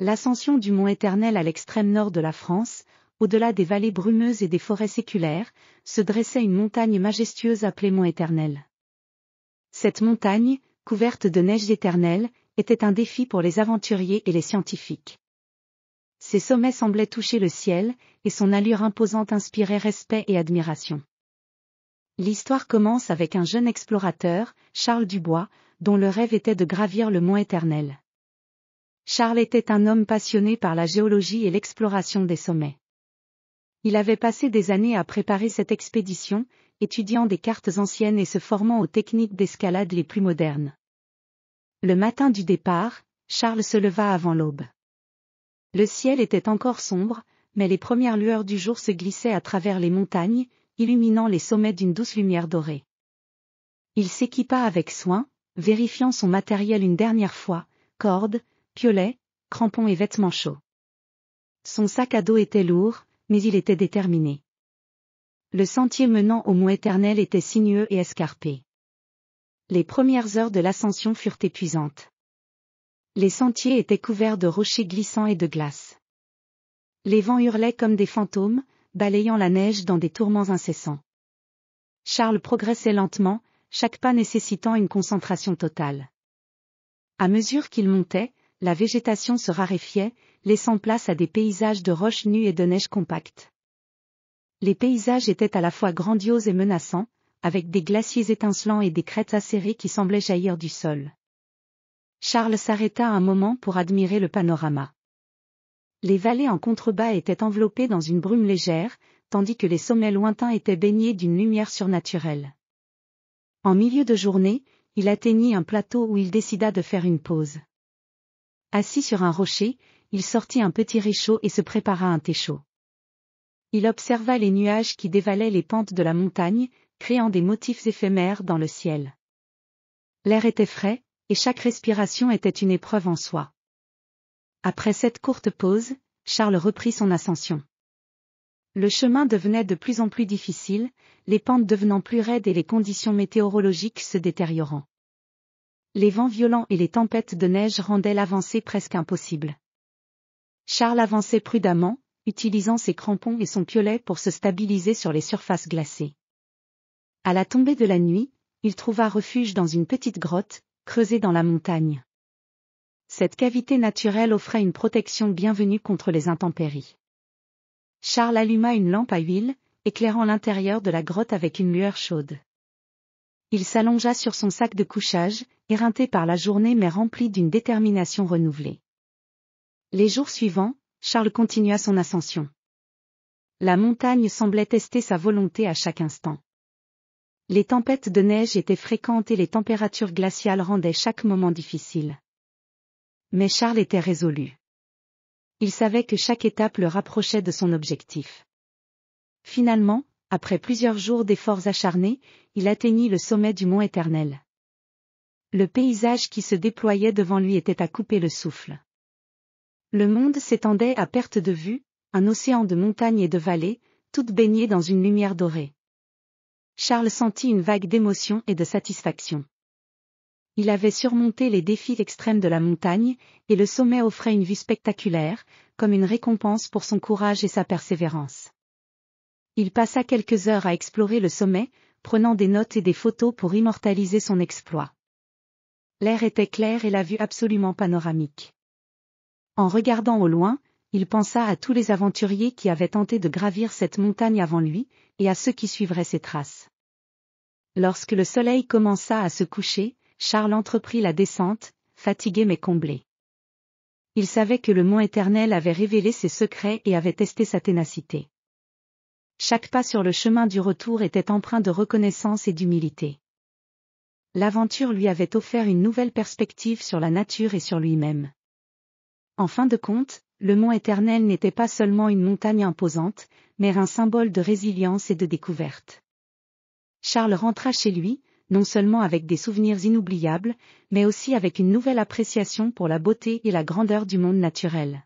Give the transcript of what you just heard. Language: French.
L'ascension du mont Éternel à l'extrême nord de la France, au-delà des vallées brumeuses et des forêts séculaires, se dressait une montagne majestueuse appelée mont Éternel. Cette montagne, couverte de neige éternelle, était un défi pour les aventuriers et les scientifiques. Ses sommets semblaient toucher le ciel, et son allure imposante inspirait respect et admiration. L'histoire commence avec un jeune explorateur, Charles Dubois, dont le rêve était de gravir le mont Éternel. Charles était un homme passionné par la géologie et l'exploration des sommets. Il avait passé des années à préparer cette expédition, étudiant des cartes anciennes et se formant aux techniques d'escalade les plus modernes. Le matin du départ, Charles se leva avant l'aube. Le ciel était encore sombre, mais les premières lueurs du jour se glissaient à travers les montagnes, illuminant les sommets d'une douce lumière dorée. Il s'équipa avec soin, vérifiant son matériel une dernière fois, cordes, piolets, crampons et vêtements chauds. Son sac à dos était lourd, mais il était déterminé. Le sentier menant au mont Éternel était sinueux et escarpé. Les premières heures de l'ascension furent épuisantes. Les sentiers étaient couverts de rochers glissants et de glace. Les vents hurlaient comme des fantômes, balayant la neige dans des tourments incessants. Charles progressait lentement, chaque pas nécessitant une concentration totale. À mesure qu'il montait, la végétation se raréfiait, laissant place à des paysages de roches nues et de neige compacte. Les paysages étaient à la fois grandioses et menaçants, avec des glaciers étincelants et des crêtes acérées qui semblaient jaillir du sol. Charles s'arrêta un moment pour admirer le panorama. Les vallées en contrebas étaient enveloppées dans une brume légère, tandis que les sommets lointains étaient baignés d'une lumière surnaturelle. En milieu de journée, il atteignit un plateau où il décida de faire une pause. Assis sur un rocher, il sortit un petit réchaud et se prépara un thé chaud. Il observa les nuages qui dévalaient les pentes de la montagne, créant des motifs éphémères dans le ciel. L'air était frais, et chaque respiration était une épreuve en soi. Après cette courte pause, Charles reprit son ascension. Le chemin devenait de plus en plus difficile, les pentes devenant plus raides et les conditions météorologiques se détériorant. Les vents violents et les tempêtes de neige rendaient l'avancée presque impossible. Charles avançait prudemment, utilisant ses crampons et son piolet pour se stabiliser sur les surfaces glacées. À la tombée de la nuit, il trouva refuge dans une petite grotte, creusée dans la montagne. Cette cavité naturelle offrait une protection bienvenue contre les intempéries. Charles alluma une lampe à huile, éclairant l'intérieur de la grotte avec une lueur chaude. Il s'allongea sur son sac de couchage, éreinté par la journée mais rempli d'une détermination renouvelée. Les jours suivants, Charles continua son ascension. La montagne semblait tester sa volonté à chaque instant. Les tempêtes de neige étaient fréquentes et les températures glaciales rendaient chaque moment difficile. Mais Charles était résolu. Il savait que chaque étape le rapprochait de son objectif. Finalement, après plusieurs jours d'efforts acharnés, il atteignit le sommet du mont Éternel. Le paysage qui se déployait devant lui était à couper le souffle. Le monde s'étendait à perte de vue, un océan de montagnes et de vallées, toutes baignées dans une lumière dorée. Charles sentit une vague d'émotion et de satisfaction. Il avait surmonté les défis extrêmes de la montagne, et le sommet offrait une vue spectaculaire, comme une récompense pour son courage et sa persévérance. Il passa quelques heures à explorer le sommet, prenant des notes et des photos pour immortaliser son exploit. L'air était clair et la vue absolument panoramique. En regardant au loin, il pensa à tous les aventuriers qui avaient tenté de gravir cette montagne avant lui, et à ceux qui suivraient ses traces. Lorsque le soleil commença à se coucher, Charles entreprit la descente, fatigué mais comblé. Il savait que le mont Éternel avait révélé ses secrets et avait testé sa ténacité. Chaque pas sur le chemin du retour était empreint de reconnaissance et d'humilité. L'aventure lui avait offert une nouvelle perspective sur la nature et sur lui-même. En fin de compte, le mont Éternel n'était pas seulement une montagne imposante, mais un symbole de résilience et de découverte. Charles rentra chez lui, non seulement avec des souvenirs inoubliables, mais aussi avec une nouvelle appréciation pour la beauté et la grandeur du monde naturel.